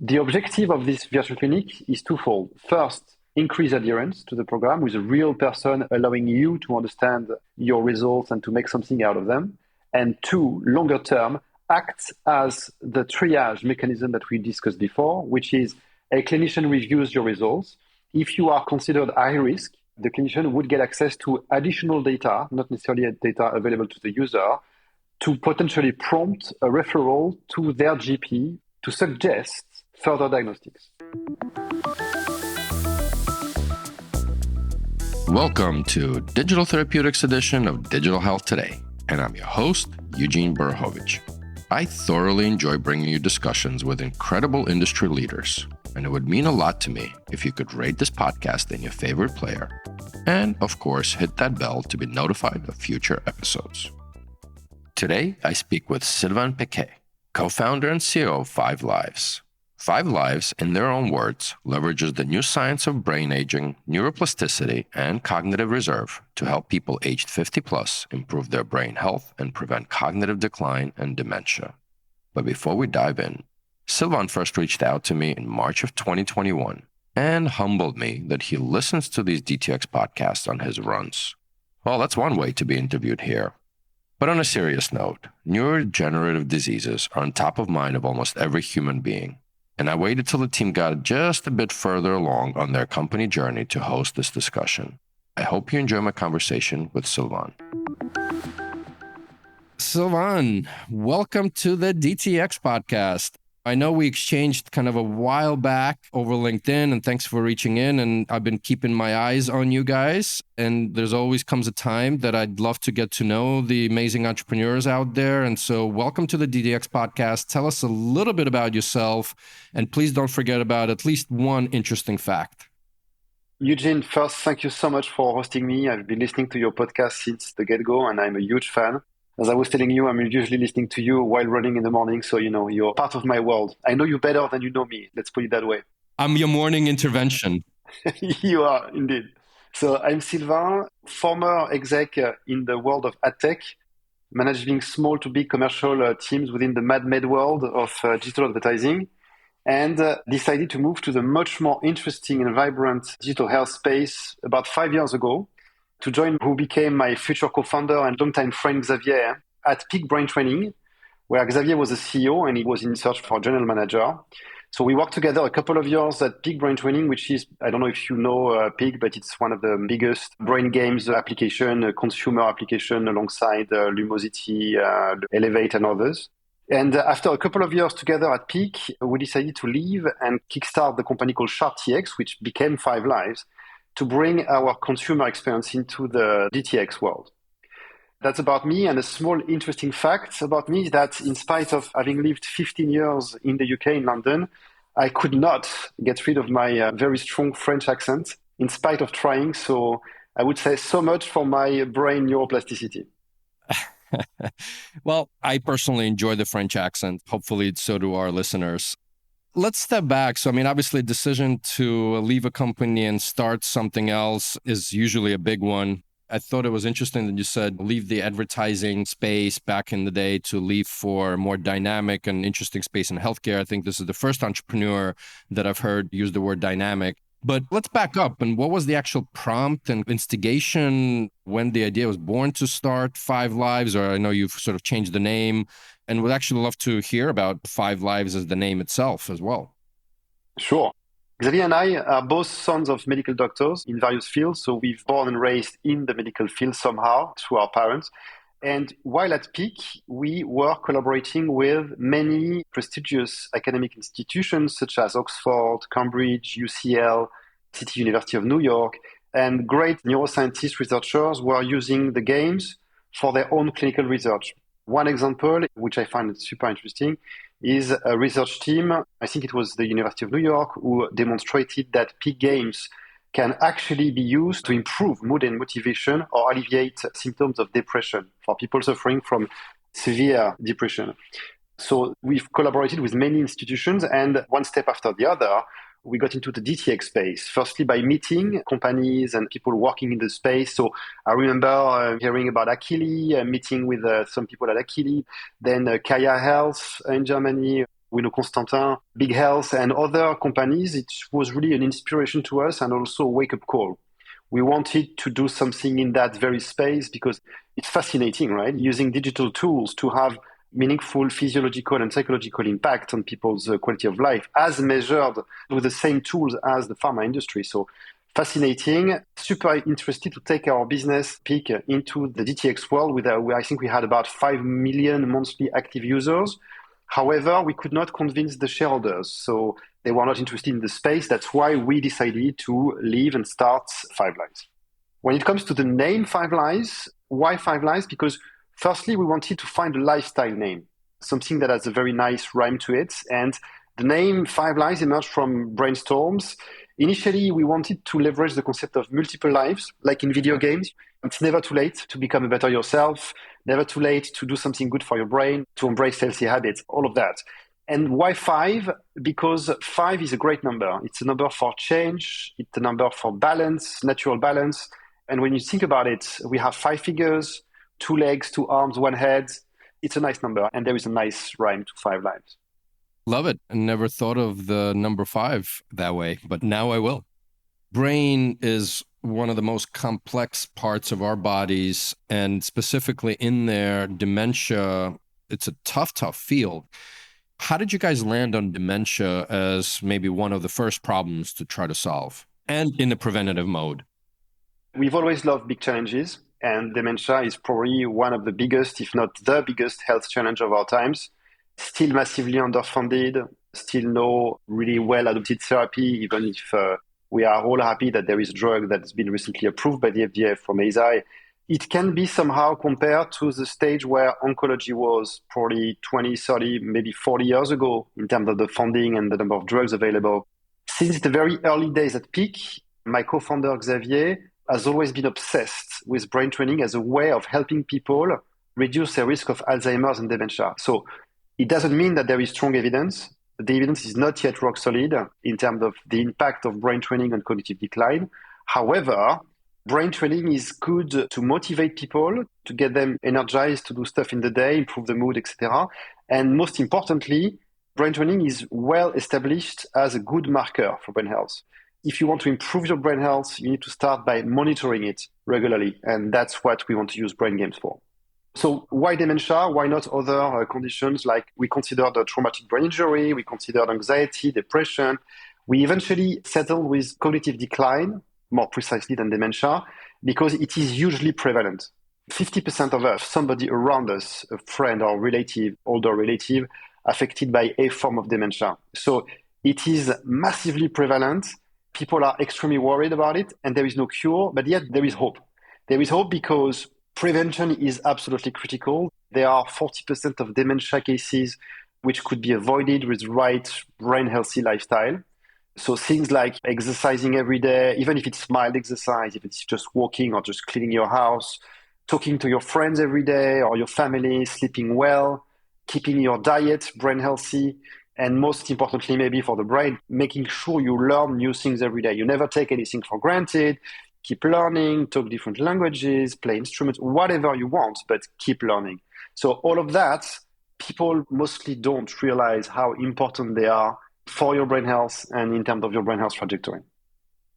The objective of this virtual clinic is twofold. First, increase adherence to the program with a real person allowing you to understand your results and to make something out of them. And two, longer term, act as the triage mechanism that we discussed before, which is a clinician reviews your results. If you are considered high risk, the clinician would get access to additional data, not necessarily data available to the user, to potentially prompt a referral to their GP to suggest further diagnostics. Welcome to Digital Therapeutics edition of Digital Health Today, and I'm your host, Eugene Burhovich. I thoroughly enjoy bringing you discussions with incredible industry leaders, and it would mean a lot to me if you could rate this podcast in your favorite player, and of course, hit that bell to be notified of future episodes. Today, I speak with Sylvain Piquet, co-founder and CEO of 5 Lives. 5 Lives, in their own words, leverages the new science of brain aging, neuroplasticity, and cognitive reserve to help people aged 50 plus improve their brain health and prevent cognitive decline and dementia. But before we dive in, Sylvain first reached out to me in March of 2021 and humbled me that he listens to these DTX podcasts on his runs. Well, that's one way to be interviewed here. But on a serious note, neurodegenerative diseases are on top of mind of almost every human being. And I waited till the team got just a bit further along on their company journey to host this discussion. I hope you enjoy my conversation with Sylvain. Sylvain, welcome to the DTX podcast. I know we exchanged kind of a while back over LinkedIn, and thanks for reaching in. And I've been keeping my eyes on you guys. And there's always comes a time that I'd love to get to know the amazing entrepreneurs out there. And so welcome to the DTX podcast. Tell us a little bit about yourself. And please don't forget about at least one interesting fact. Eugene, first, thank you so much for hosting me. I've been listening to your podcast since the get-go, and I'm a huge fan. As I was telling you, I'm usually listening to you while running in the morning. So, you're part of my world. I know you better than you know me. Let's put it that way. I'm your morning intervention. You are, indeed. So I'm Sylvain, former exec in the world of AdTech, managing small to big commercial teams within the med world of digital advertising, and decided to move to the much more interesting and vibrant digital health space about 5 years ago, to join who became my future co-founder and longtime friend Xavier at Peak Brain Training, where Xavier was the CEO and he was in search for a general manager. So we worked together a couple of years at Peak Brain Training, which is, I don't know if you know Peak, but it's one of the biggest brain games application, consumer application alongside Lumosity, Elevate and others. And after a couple of years together at Peak, we decided to leave and kickstart the company called SharpTX, which became 5 Lives, to bring our consumer experience into the DTX world. That's about me. And a small interesting fact about me is that in spite of having lived 15 years in the UK, in London, I could not get rid of my very strong French accent in spite of trying. So I would say so much for my brain neuroplasticity. Well, I personally enjoy the French accent. Hopefully so do our listeners. Let's step back. So, obviously, a decision to leave a company and start something else is usually a big one. I thought it was interesting that you said leave the advertising space back in the day to leave for a more dynamic and interesting space in healthcare. I think this is the first entrepreneur that I've heard use the word dynamic. But let's back up. And what was the actual prompt and instigation when the idea was born to start 5 Lives? Or I know you've sort of changed the name. And would actually love to hear about 5 Lives as the name itself as well. Sure. Xavier and I are both sons of medical doctors in various fields. So we've born and raised in the medical field somehow through our parents. And while at Peak, we were collaborating with many prestigious academic institutions such as Oxford, Cambridge, UCL, City University of New York, and great neuroscientist researchers were using the games for their own clinical research. One example, which I find super interesting, is a research team, I think it was the University of New York, who demonstrated that Peak games can actually be used to improve mood and motivation or alleviate symptoms of depression for people suffering from severe depression. So we've collaborated with many institutions, and one step after the other, we got into the DTX space, firstly by meeting companies and people working in the space. So I remember hearing about Akili, meeting with some people at Akili, then Kaya Health in Germany, We know Constantin, Big Health, and other companies. It was really an inspiration to us and also a wake-up call. We wanted to do something in that very space because it's fascinating, right? Using digital tools to have meaningful physiological and psychological impact on people's quality of life as measured with the same tools as the pharma industry. So fascinating, super interested to take our business peak into the DTX world with, I think we had about 5 million monthly active users. However, we could not convince the shareholders. So they were not interested in the space. That's why we decided to leave and start Five Lives. When it comes to the name Five Lives, why Five Lives? Because firstly, we wanted to find a lifestyle name, something that has a very nice rhyme to it. And the name Five Lives emerged from brainstorms. Initially, we wanted to leverage the concept of multiple lives, like in video games. It's never too late to become a better yourself, never too late to do something good for your brain, to embrace healthy habits, all of that. And why five? Because five is a great number. It's a number for change. It's a number for balance, natural balance. And when you think about it, we have 5 figures, 2 legs, 2 arms, 1 head. It's a nice number. And there is a nice rhyme to Five Lives. Love it. I never thought of the number 5 that way, but now I will. Brain is one of the most complex parts of our bodies, and specifically in there, dementia, it's a tough field. How did you guys land on dementia as maybe one of the first problems to try to solve, and in a preventative mode? We've always loved big challenges, and dementia is probably one of the biggest, if not the biggest, health challenge of our times. Still massively underfunded, still no really well-adopted therapy, even if we are all happy that there is a drug that's been recently approved by the FDA from ASI. It can be somehow compared to the stage where oncology was probably 20, 30, maybe 40 years ago in terms of the funding and the number of drugs available. Since the very early days at Peak, my co-founder Xavier has always been obsessed with brain training as a way of helping people reduce their risk of Alzheimer's and dementia. So it doesn't mean that there is strong evidence. The evidence is not yet rock solid in terms of the impact of brain training on cognitive decline. However, brain training is good to motivate people, to get them energized to do stuff in the day, improve the mood, etc. And most importantly, brain training is well established as a good marker for brain health. If you want to improve your brain health, you need to start by monitoring it regularly. And that's what we want to use brain games for. So why dementia? Why not other conditions like we considered a traumatic brain injury, we considered anxiety, depression. We eventually settled with cognitive decline, more precisely than dementia, because it is hugely prevalent. 50% of us, somebody around us, a friend or relative, older relative, affected by a form of dementia. So it is massively prevalent. People are extremely worried about it, and there is no cure, but yet there is hope. There is hope because prevention is absolutely critical. There are 40% of dementia cases which could be avoided with the right brain healthy lifestyle. So things like exercising every day, even if it's mild exercise, if it's just walking or just cleaning your house, talking to your friends every day or your family, sleeping well, keeping your diet brain healthy, and most importantly, maybe for the brain, making sure you learn new things every day. You never take anything for granted. Keep learning, talk different languages, play instruments, whatever you want, but keep learning. So all of that, people mostly don't realize how important they are for your brain health and in terms of your brain health trajectory.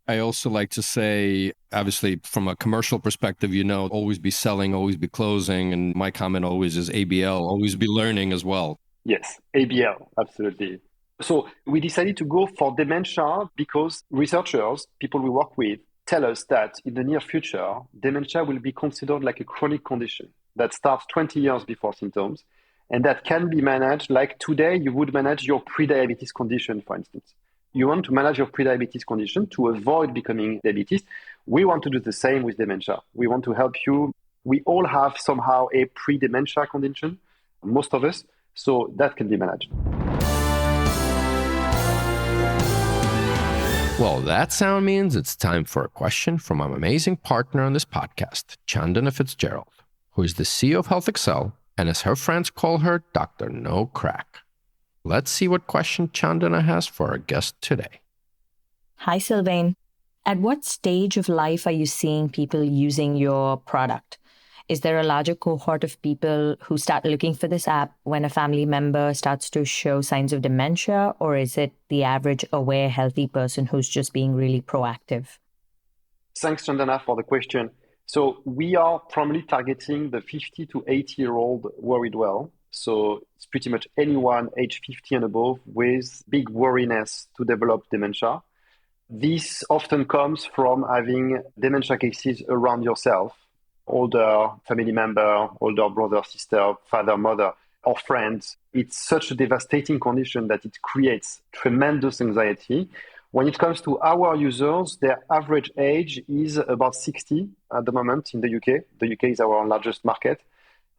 I also like to say, obviously, from a commercial perspective, always be selling, always be closing. And my comment always is ABL, always be learning as well. Yes, ABL, absolutely. So we decided to go for dementia because researchers, people we work with, tell us that in the near future, dementia will be considered like a chronic condition that starts 20 years before symptoms and that can be managed like today you would manage your pre-diabetes condition, for instance. You want to manage your pre-diabetes condition to avoid becoming diabetes. We want to do the same with dementia. We want to help you. We all have somehow a pre-dementia condition, most of us, so that can be managed. Well, that sound means it's time for a question from our amazing partner on this podcast, Chandana Fitzgerald, who is the CEO of Health Excel, and as her friends call her, Dr. No Crack. Let's see what question Chandana has for our guest today. Hi, Sylvain. At what stage of life are you seeing people using your product? Is there a larger cohort of people who start looking for this app when a family member starts to show signs of dementia, or is it the average aware, healthy person who's just being really proactive? Thanks, Chandana, for the question. So we are primarily targeting the 50 to 80-year-old worried well. So it's pretty much anyone age 50 and above with big worriness to develop dementia. This often comes from having dementia cases around yourself, older family member, older brother, sister, father, mother, or friends. It's such a devastating condition that it creates tremendous anxiety. When it comes to our users, their average age is about 60 at the moment in the UK. The UK is our largest market,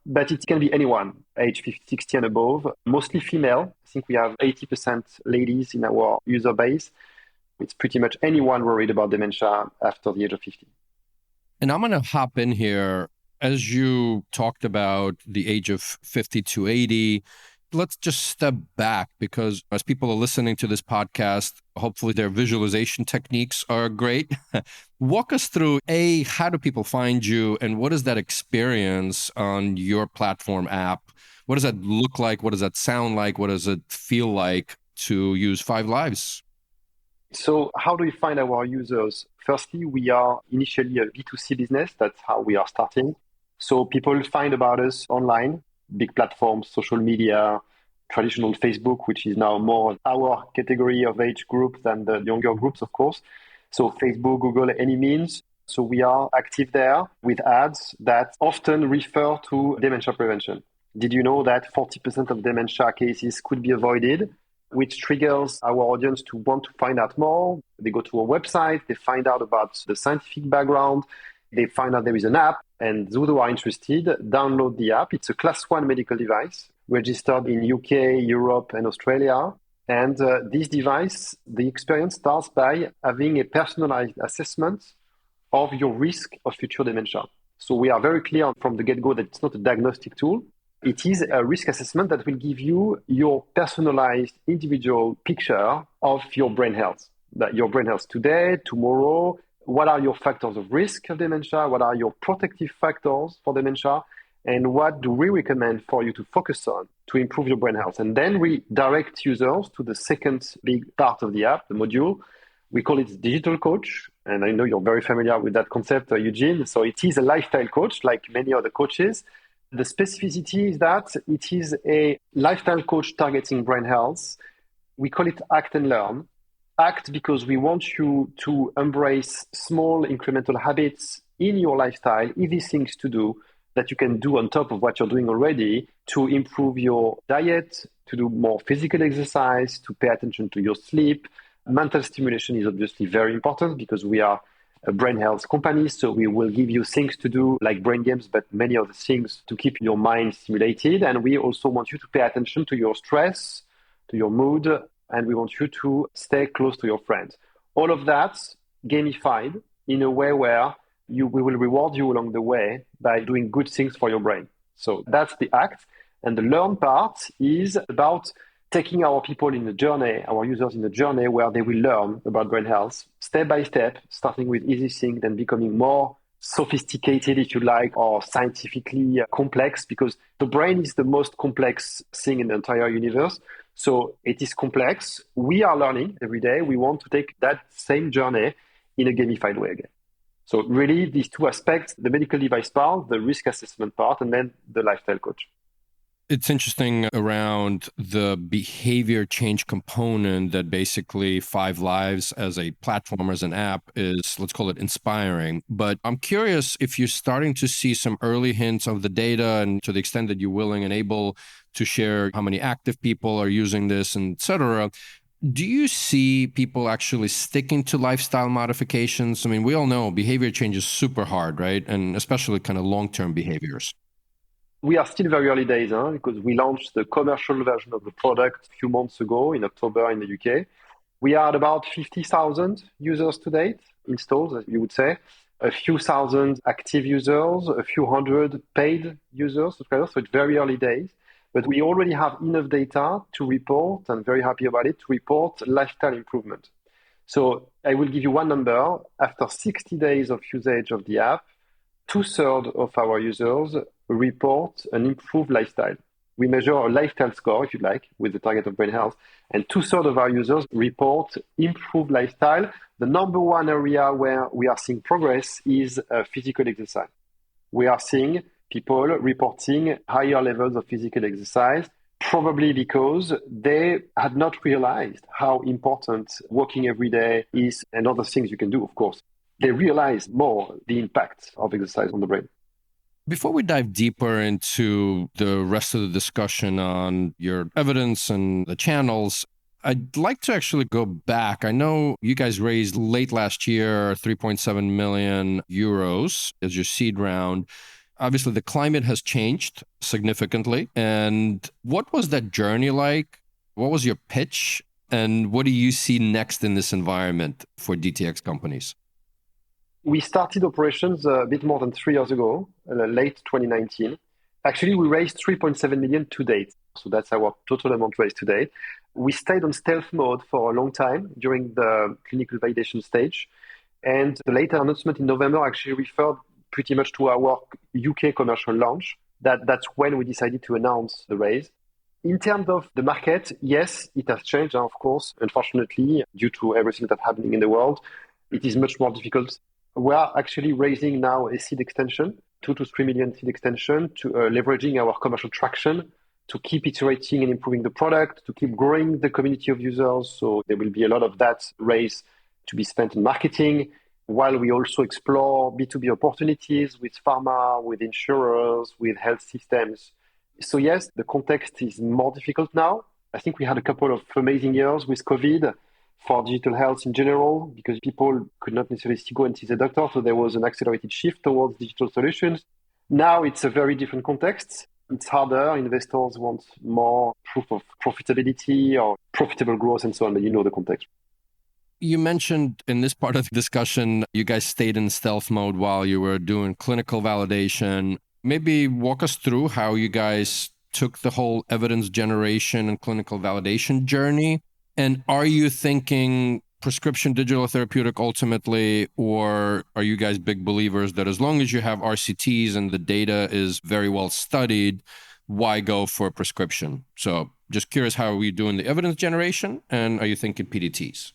but it can be anyone, age 50, 60 and above, mostly female. I think we have 80% ladies in our user base. It's pretty much anyone worried about dementia after the age of 50. And I'm going to hop in here. As you talked about the age of 50 to 80, let's just step back, because as people are listening to this podcast, hopefully their visualization techniques are great. Walk us through, A, how do people find you, and what is that experience on your platform app? What does that look like? What does that sound like? What does it feel like to use Five Lives? So how do we find our users? Firstly, we are initially a B2C business. That's how we are starting. So people find about us online, big platforms, social media, traditional Facebook, which is now more our category of age group than the younger groups, of course. So Facebook, Google, any means. So we are active there with ads that often refer to dementia prevention. Did you know that 40% of dementia cases could be avoided? Which triggers our audience to want to find out more. They go to a website, they find out about the scientific background, they find out there is an app, and those who are interested download the app. It's a class 1 medical device registered in UK, Europe, and Australia. And this device, the experience starts by having a personalized assessment of your risk of future dementia. So we are very clear from the get-go that it's not a diagnostic tool. It is a risk assessment that will give you your personalized individual picture of your brain health. That your brain health today, tomorrow, what are your factors of risk of dementia? What are your protective factors for dementia? And what do we recommend for you to focus on to improve your brain health? And then we direct users to the second big part of the app, the module. We call it digital coach. And I know you're very familiar with that concept, Eugene. So it is a lifestyle coach, like many other coaches. The specificity is that it is a lifestyle coach targeting brain health. We call it Act and Learn. Act because we want you to embrace small incremental habits in your lifestyle, easy things to do that you can do on top of what you're doing already to improve your diet, to do more physical exercise, to pay attention to your sleep. Mental stimulation is obviously very important because we are a brain health company, so we will give you things to do like brain games, but many other things to keep your mind stimulated. And we also want you to pay attention to your stress, to your mood, and we want you to stay close to your friends. All of that gamified in a way where we will reward you along the way by doing good things for your brain. So that's the act. And the learn part is about taking our people in a journey, our users in a journey where they will learn about brain health step by step, starting with easy things, then becoming more sophisticated, if you like, or scientifically complex, because the brain is the most complex thing in the entire universe. So it is complex. We are learning every day. We want to take that same journey in a gamified way again. So really these two aspects, the medical device part, the risk assessment part, and then the lifestyle coach. It's interesting around the behavior change component that basically Five Lives as a platform, as an app is, let's call it inspiring. But I'm curious if you're starting to see some early hints of the data, and to the extent that you're willing and able to share how many active people are using this, and et cetera. Do you see people actually sticking to lifestyle modifications? I mean, we all know behavior change is super hard, right? And especially kind of long-term behaviors. We are still very early days because we launched the commercial version of the product a few months ago in October in the UK. We are at about 50,000 users to date, installed, as you would say, a few thousand active users, a few hundred paid users, subscribers. So it's very early days. But we already have enough data to report, and very happy about it, to report lifestyle improvement. So I will give you one number. After 60 days of usage of the app, 2/3 of our users report an improved lifestyle. We measure a lifestyle score, if you like, with the target of brain health, and 2/3 of our users report improved lifestyle. The number one area where we are seeing progress is physical exercise. We are seeing people reporting higher levels of physical exercise, probably because they had not realized how important walking every day is and other things you can do, of course. They realize more the impact of exercise on the brain. Before we dive deeper into the rest of the discussion on your evidence and the channels, I'd like to actually go back. I know you guys raised late last year 3.7 million euros as your seed round. Obviously, the climate has changed significantly. And what was that journey like? What was your pitch? And what do you see next in this environment for DTX companies? We started operations a bit more than 3 years ago, late 2019. Actually, we raised 3.7 million to date. So that's our total amount raised to date. We stayed on stealth mode for a long time during the clinical validation stage. And the later announcement in November actually referred pretty much to our UK commercial launch. That's when we decided to announce the raise. In terms of the market, yes, it has changed, of course. Unfortunately, due to everything that's happening in the world, it is much more difficult. We are actually raising now a seed extension, 2 to 3 million seed extension, to leveraging our commercial traction to keep iterating and improving the product, to keep growing the community of users. So there will be a lot of that raise to be spent in marketing, while we also explore B2B opportunities with pharma, with insurers, with health systems. So yes, the context is more difficult now. I think we had a couple of amazing years with COVID for digital health in general, because people could not necessarily go and see the doctor. So there was an accelerated shift towards digital solutions. Now it's a very different context. It's harder. Investors want more proof of profitability or profitable growth and so on, but you know the context. You mentioned in this part of the discussion, you guys stayed in stealth mode while you were doing clinical validation. Maybe walk us through how you guys took the whole evidence generation and clinical validation journey. And are you thinking prescription digital therapeutic ultimately, or are you guys big believers that as long as you have RCTs and the data is very well studied, why go for a prescription? So just curious, how are we doing the evidence generation, and are you thinking PDTs?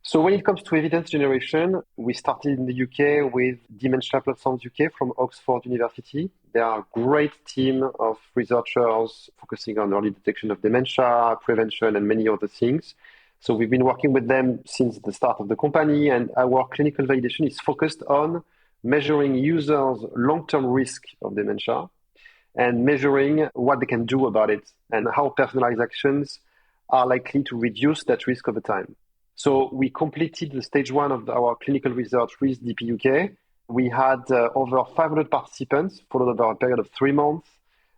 So when it comes to evidence generation, we started in the UK with Dementia Platforms UK from Oxford University. They are a great team of researchers focusing on early detection of dementia, prevention, and many other things. So we've been working with them since the start of the company, and our clinical validation is focused on measuring users' long-term risk of dementia and measuring what they can do about it and how personalized actions are likely to reduce that risk over time. So we completed the stage 1 of our clinical research with DPUK. We had over 500 participants followed over a period of 3 months.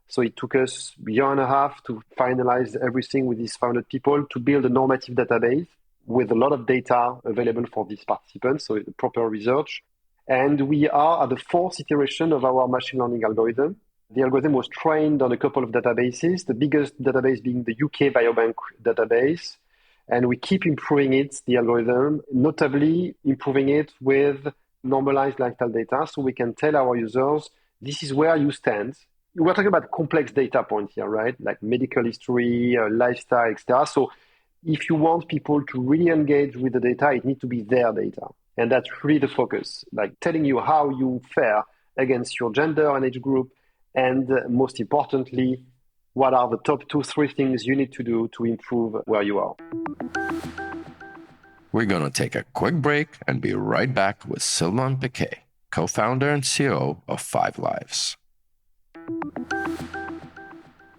So it took us a year and a half to finalize everything with these 500 people to build a normative database with a lot of data available for these participants, so the proper research. And we are at the 4th iteration of our machine learning algorithm. The algorithm was trained on a couple of databases, the biggest database being the UK Biobank database. And we keep improving it, the algorithm, notably improving it with normalized lifestyle data, so we can tell our users, this is where you stand. We're talking about complex data points here, right? Like medical history, lifestyle, etc. So if you want people to really engage with the data, it needs to be their data. And that's really the focus, like telling you how you fare against your gender and age group. And most importantly, what are the top 2-3 things you need to do to improve where you are? We're going to take a quick break and be right back with Sylvain Piquet, co-founder and CEO of 5 Lives.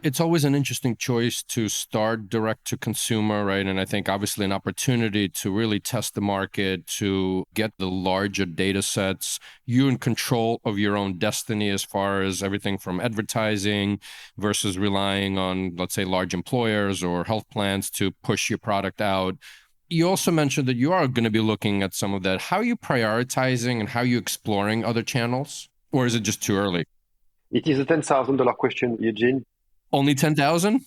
It's always an interesting choice to start direct to consumer, right? And I think obviously an opportunity to really test the market, to get the larger data sets, you in control of your own destiny as far as everything from advertising versus relying on, let's say, large employers or health plans to push your product out. You also mentioned that you are going to be looking at some of that. How are you prioritizing and how are you exploring other channels? Or is it just too early? It is a $10,000 question, Eugene. Only 10,000?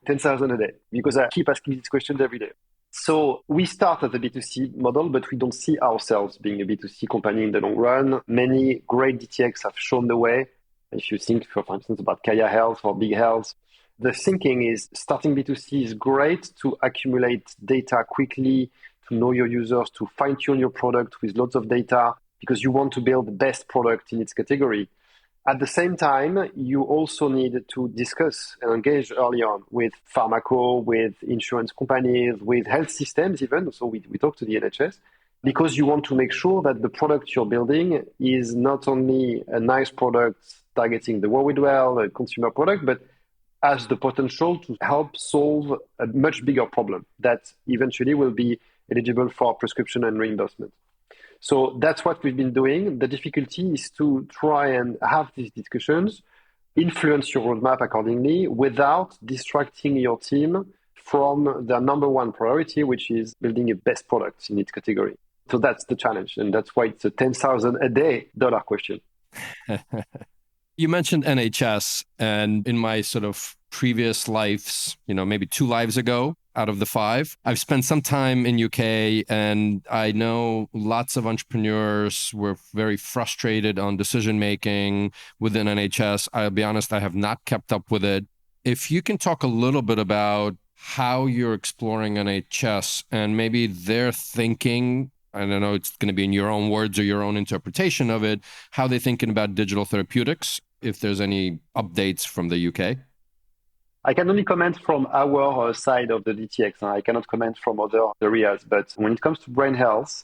10,000 a day, because I keep asking these questions every day. So we start as a B2C model, but we don't see ourselves being a B2C company in the long run. Many great DTX have shown the way. If you think, for instance, about Kaya Health or Big Health, the thinking is starting B2C is great to accumulate data quickly, to know your users, to fine-tune your product with lots of data, because you want to build the best product in its category. At the same time, you also need to discuss and engage early on with pharmaco, with insurance companies, with health systems even. So we talk to the NHS because you want to make sure that the product you're building is not only a nice product targeting the worried well, a consumer product, but has the potential to help solve a much bigger problem that eventually will be eligible for prescription and reimbursement. So that's what we've been doing. The difficulty is to try and have these discussions, influence your roadmap accordingly without distracting your team from their number one priority, which is building a best product in its category. So that's the challenge. And that's why it's a $10,000 a day question. You mentioned NHS, and in my sort of previous lives, maybe 2 lives ago, out of the 5, I've spent some time in UK, and I know lots of entrepreneurs were very frustrated on decision making within NHS. I'll be honest, I have not kept up with it. If you can talk a little bit about how you're exploring NHS and maybe their thinking, I don't know, it's going to be in your own words or your own interpretation of it, how they're thinking about digital therapeutics, if there's any updates from the UK. I can only comment from our side of the DTX. I cannot comment from other areas. But when it comes to brain health,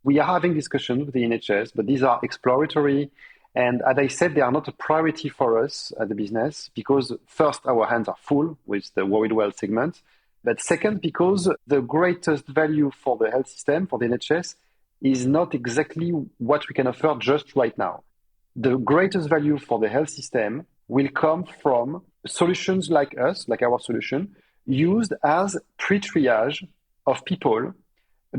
we are having discussions with the NHS, but these are exploratory. And as I said, they are not a priority for us as a business because first, our hands are full with the worried well segment. But second, because the greatest value for the health system, for the NHS, is not exactly what we can offer just right now. The greatest value for the health system will come from solutions like us, like our solution, used as pre-triage of people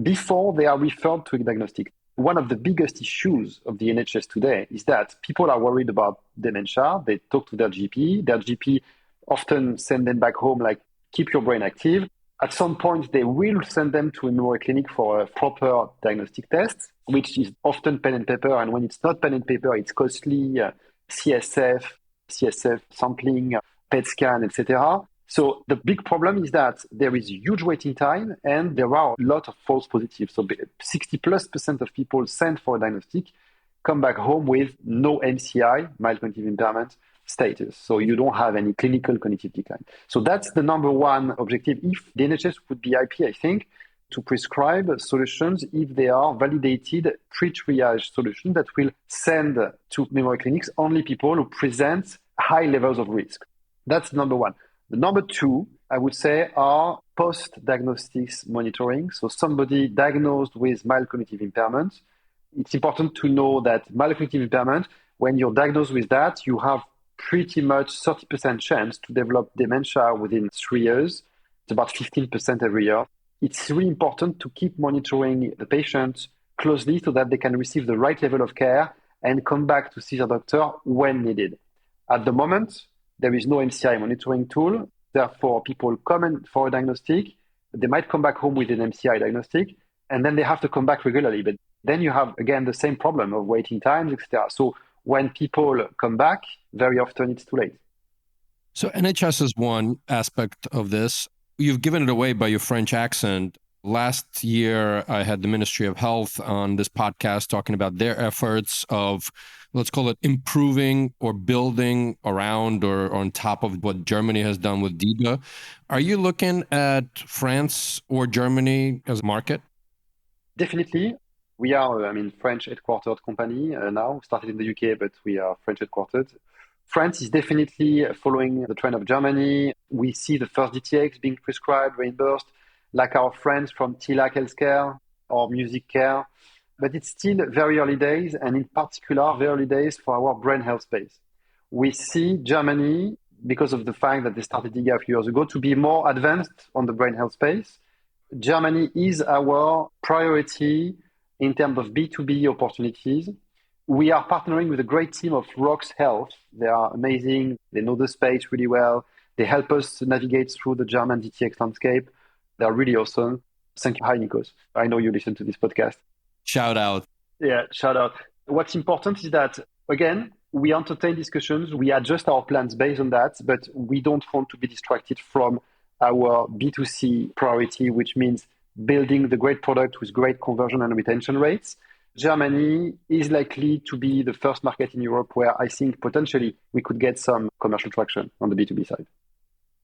before they are referred to a diagnostic. One of the biggest issues of the NHS today is that people are worried about dementia. They talk to their GP. Their GP often send them back home like, keep your brain active. At some point, they will send them to a neuroclinic for a proper diagnostic test, which is often pen and paper. And when it's not pen and paper, it's costly, CSF sampling, PET scan, etc. So the big problem is that there is huge waiting time and there are a lot of false positives. So 60+% of people sent for a diagnostic come back home with no MCI, mild cognitive impairment status. So you don't have any clinical cognitive decline. So that's the number one objective. If the NHS would be happy, I think, to prescribe solutions if they are validated pre-triage solutions that will send to memory clinics only people who present high levels of risk. That's number one. The number two, I would say, are post-diagnostics monitoring. So somebody diagnosed with mild cognitive impairment, it's important to know that mild cognitive impairment, when you're diagnosed with that, you have pretty much 30% chance to develop dementia within 3 years. It's about 15% every year. It's really important to keep monitoring the patient closely so that they can receive the right level of care and come back to see their doctor when needed. At the moment, there is no MCI monitoring tool. Therefore, people come in for a diagnostic. They might come back home with an MCI diagnostic, and then they have to come back regularly. But then you have, again, the same problem of waiting times, etc. So when people come back, very often it's too late. So NHS is one aspect of this. You've given it away by your French accent. Last year, I had the Ministry of Health on this podcast talking about their efforts of, let's call it, improving or building around or on top of what Germany has done with DIBA. Are you looking at France or Germany as a market? Definitely. We are, French headquartered company now, started in the UK, but we are French headquartered. France is definitely following the trend of Germany. We see the first DTX being prescribed, reimbursed, like our friends from TILAC Healthcare or Music Care. But it's still very early days, and in particular, very early days for our brain health space. We see Germany, because of the fact that they started DIGA a few years ago, to be more advanced on the brain health space. Germany is our priority in terms of B2B opportunities. We are partnering with a great team of Rox Health. They are amazing. They know the space really well. They help us navigate through the German DTX landscape. They're really awesome. Thank you. Hi, Nikos. I know you listen to this podcast. Shout out. Yeah, shout out. What's important is that, again, we entertain discussions, we adjust our plans based on that, but we don't want to be distracted from our B2C priority, which means building the great product with great conversion and retention rates. Germany is likely to be the first market in Europe where I think potentially we could get some commercial traction on the B2B side.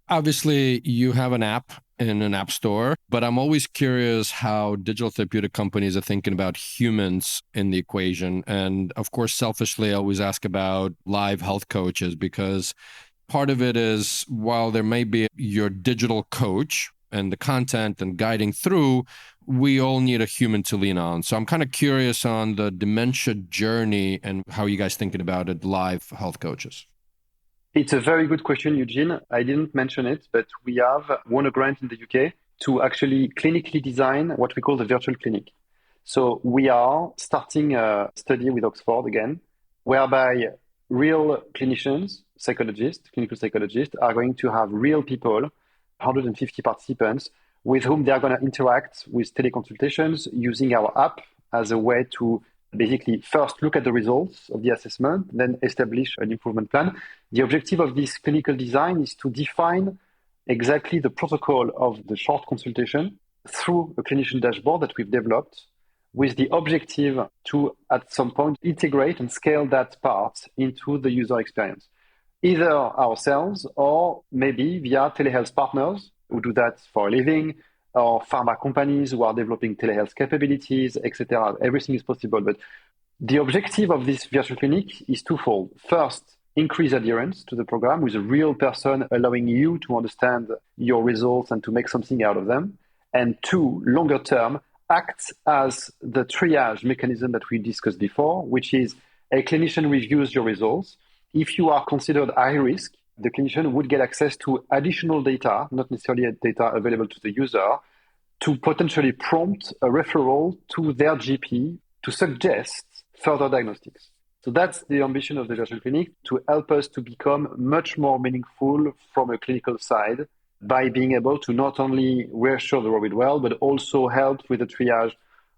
Obviously, you have an app in an app store, but I'm always curious how digital therapeutic companies are thinking about humans in the equation. And of course, selfishly, I always ask about live health coaches because part of it is while there may be your digital coach and the content and guiding through, we all need a human to lean on. So I'm kind of curious on the dementia journey and how you guys thinking about it, live health coaches. It's a very good question, Eugene. I didn't mention it, but we have won a grant in the UK to actually clinically design what we call the virtual clinic. So we are starting a study with Oxford again, whereby real clinicians, psychologists, clinical psychologists are going to have real people, 150 participants, with whom they are going to interact with teleconsultations using our app as a way to basically first look at the results of the assessment, then establish an improvement plan. The objective of this clinical design is to define exactly the protocol of the short consultation through a clinician dashboard that we've developed with the objective to, at some point, integrate and scale that part into the user experience, either ourselves or maybe via telehealth partners who do that for a living, or pharma companies who are developing telehealth capabilities, etc. Everything is possible. But the objective of this virtual clinic is twofold. First, increase adherence to the program with a real person allowing you to understand your results and to make something out of them. And two, longer term, act as the triage mechanism that we discussed before, which is a clinician reviews your results. If you are considered high risk, the clinician would get access to additional data, not necessarily data available to the user, to potentially prompt a referral to their GP to suggest further diagnostics. So that's the ambition of the virtual clinic, to help us to become much more meaningful from a clinical side by being able to not only reassure the world well, but also help with the triage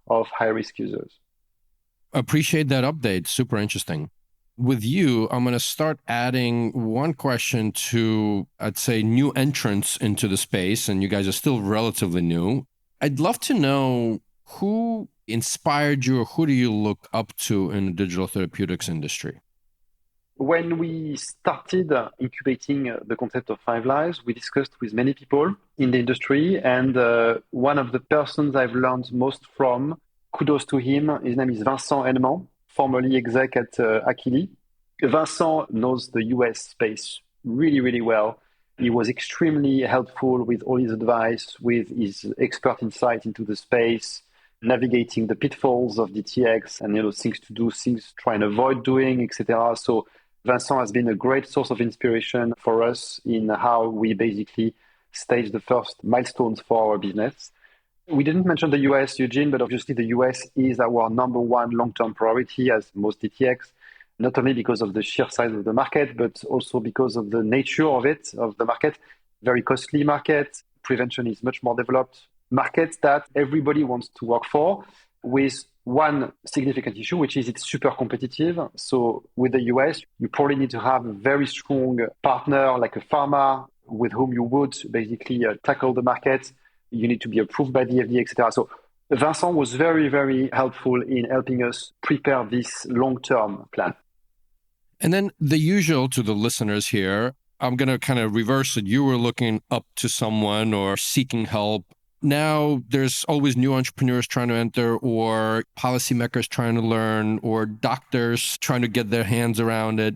of high-risk users. Appreciate that update. Super interesting. With you, I'm going to start adding one question to, I'd say, new entrants into the space, and you guys are still relatively new. I'd love to know who inspired you or who do you look up to in the digital therapeutics industry? When we started incubating the concept of 5 Lives, we discussed with many people in the industry, and one of the persons I've learned most from, kudos to him, his name is Vincent Henneman, formerly exec at Akili. Vincent knows the US space really, really well. He was extremely helpful with all his advice, with his expert insight into the space, navigating the pitfalls of DTX and things to do, things to try and avoid doing, etc. So Vincent has been a great source of inspiration for us in how we basically stage the first milestones for our business. We didn't mention the US, Eugene, but obviously the US is our number one long-term priority as most DTX, not only because of the sheer size of the market, but also because of the nature of the market. Very costly market. Prevention is much more developed. Market that everybody wants to work for, with one significant issue, which is it's super competitive. So with the US, you probably need to have a very strong partner like a pharma with whom you would basically tackle the market. You need to be approved by the FDA, etc. So Vincent was very, very helpful in helping us prepare this long-term plan. And then the usual to the listeners here, I'm going to kind of reverse it. You were looking up to someone or seeking help. Now there's always new entrepreneurs trying to enter, or policymakers trying to learn, or doctors trying to get their hands around it.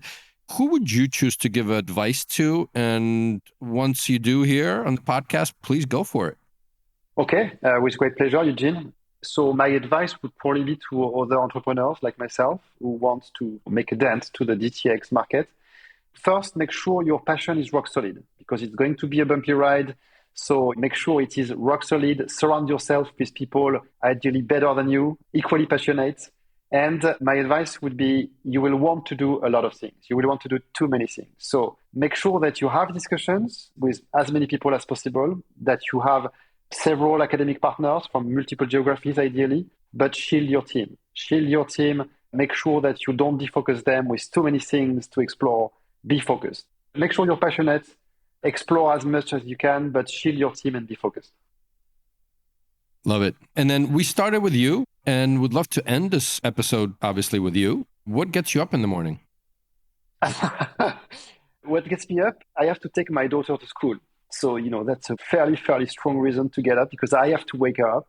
Who would you choose to give advice to? And once you do here on the podcast, please go for it. Okay, with great pleasure, Eugene. So my advice would probably be to other entrepreneurs like myself who want to make a dent to the DTX market. First, make sure your passion is rock solid, because it's going to be a bumpy ride. So make sure it is rock solid. Surround yourself with people ideally better than you, equally passionate. And my advice would be, you will want to do a lot of things. You will want to do too many things. So make sure that you have discussions with as many people as possible, that you have several academic partners from multiple geographies, ideally, but shield your team. Shield your team. Make sure that you don't defocus them with too many things to explore. Be focused. Make sure you're passionate. Explore as much as you can, but shield your team and be focused. Love it. And then we started with you and would love to end this episode, obviously, with you. What gets you up in the morning? What gets me up? I have to take my daughter to school. So, that's a fairly strong reason to get up because I have to wake her up.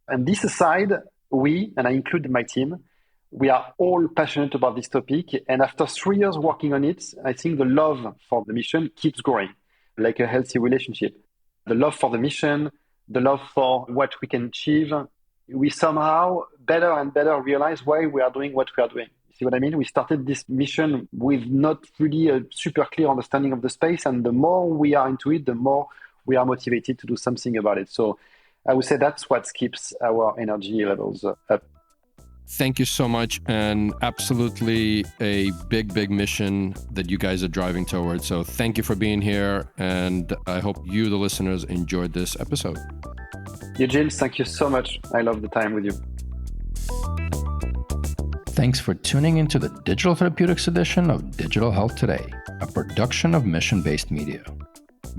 And this aside, we, and I include my team, we are all passionate about this topic. And after 3 years working on it, I think the love for the mission keeps growing, like a healthy relationship. The love for the mission, the love for what we can achieve. We somehow better and better realize why we are doing what we are doing. See what I mean? We started this mission with not really a super clear understanding of the space. And the more we are into it, the more we are motivated to do something about it. So I would say that's what keeps our energy levels up. Thank you so much. And absolutely a big mission that you guys are driving towards. So thank you for being here. And I hope you, the listeners, enjoyed this episode. Eugene, thank you so much. I love the time with you. Thanks for tuning into the Digital Therapeutics edition of Digital Health Today, a production of Mission-Based Media.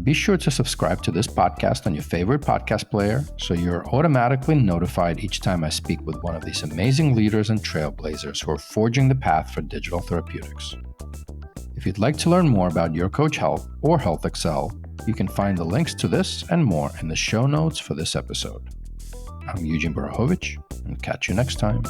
Be sure to subscribe to this podcast on your favorite podcast player so you're automatically notified each time I speak with one of these amazing leaders and trailblazers who are forging the path for digital therapeutics. If you'd like to learn more about Your Coach Health or Health Excel, you can find the links to this and more in the show notes for this episode. I'm Eugene Borohovich, and catch you next time.